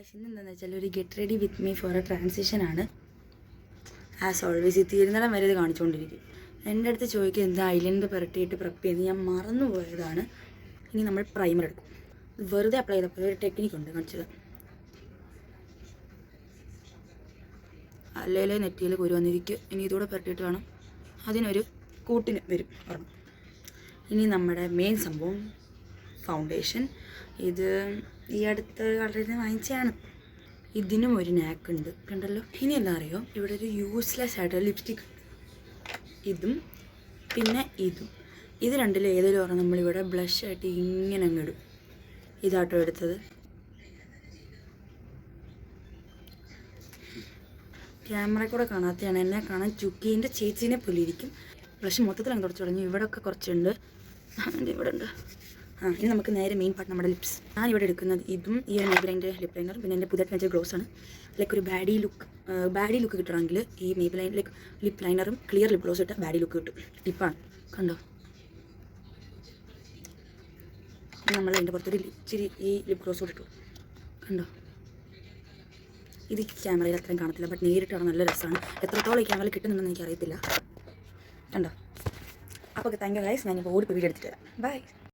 Guys ഇന്നെന്താണെന്ന് വെച്ചാൽ ഒരു get ready with me for A transition ആണ്. ആസ് ഓൾവേസ് ഇത് തീരുന്നിടം വരെ ഇത് കാണിച്ചുകൊണ്ടിരിക്കും. എൻ്റെ അടുത്ത് ചോദിക്കുക എന്താ ഐലൻഡ് പുരട്ടിയിട്ട് പ്രപ്പ് ചെയ്ത് ഞാൻ മറന്നു പോയതാണ്. ഇനി നമ്മൾ പ്രൈമർ എടുക്കും. വെറുതെ അപ്ലൈ ചെയ്തപ്പോൾ ഒരു ടെക്നിക്കുണ്ട് കാണിച്ചത്. അല്ലേലേ നെറ്റിയിൽ കുരു വന്നിരിക്കും. ഇനി ഇതുകൂടെ പുരട്ടിയിട്ട് വേണം അതിനൊരു കൂട്ടിന് വരും പറഞ്ഞു. ഇനി നമ്മുടെ മെയിൻ സംഭവം ഫൗണ്ടേഷൻ. ഇത് ഈ അടുത്ത് വളരെ വാങ്ങിച്ചാണ്. ഇതിനും ഒരു നാക്കുണ്ട് കണ്ടല്ലോ. ഇനി എന്താ അറിയോ, ഇവിടെ ഒരു യൂസ്ലെസ് ആയിട്ടുള്ള ലിപ്സ്റ്റിക് ഉണ്ട്. ഇതും പിന്നെ ഇതും. ഇത് രണ്ടിലും ഏതെങ്കിലും പറഞ്ഞാൽ നമ്മളിവിടെ ബ്ലഷായിട്ട് ഇങ്ങനെ അങ്ങ് ഇടും. ഇതാട്ടോ എടുത്തത്. ക്യാമറ കൂടെ കാണാത്തതാണ്. എന്നെ കാണാൻ ചുക്കീൻ്റെ ചേച്ചീനെ പോലെ ഇരിക്കും. ബ്ലഷ് മൊത്തത്തിൽ അങ്ങ് തുടച്ചു തുടങ്ങി. ഇവിടെ ഒക്കെ കുറച്ചുണ്ട്, ഇവിടെ ഉണ്ട്. ഇനി നമുക്ക് നേരെ മെയിൻ പാർട്ട് നമ്മുടെ ലിപ്സ്. ഞാനിവിടെ എടുക്കുന്നത് ഇതും ഈ ഒരു മേബിലൈൻ്റെ ലിപ് ലൈനറും പിന്നെ എൻ്റെ പുതിയ വെച്ച ഗ്ലോസ് ആണ്. ലൈക്ക് ഒരു ബാഡി ലുക്ക് കിട്ടണമെങ്കിൽ ഈ മേബിലൈൻ ലൈക്ക് ലിപ് ലൈനറും ക്ലിയർ ലിപ് ഗ്ലോസ് ഇട്ട് ബാഡി ലുക്ക് കിട്ടും. ലിപ്പാണ് കണ്ടോ. നമ്മൾ അതിൻ്റെ പുറത്തൊരു ഇച്ചിരി ഈ ലിപ് ഗ്ലോസ് കൂടെ ഇട്ടു കണ്ടോ. ഇത് ക്യാമറയിൽ അത്രയും കാണത്തില്ല, ബട്ട് നേരിട്ടാണ് നല്ല രസമാണ്. എത്രത്തോളം ഈ ക്യാമറയിൽ കിട്ടുന്നുണ്ടെന്ന് എനിക്കറിയത്തില്ല കണ്ടോ. അപ്പോൾ താങ്ക് യു ഗൈസ്. ഞാനിപ്പോൾ ഓടിപ്പോയി വീഡിയോ എടുത്തിട്ട് തരാം. ബൈ.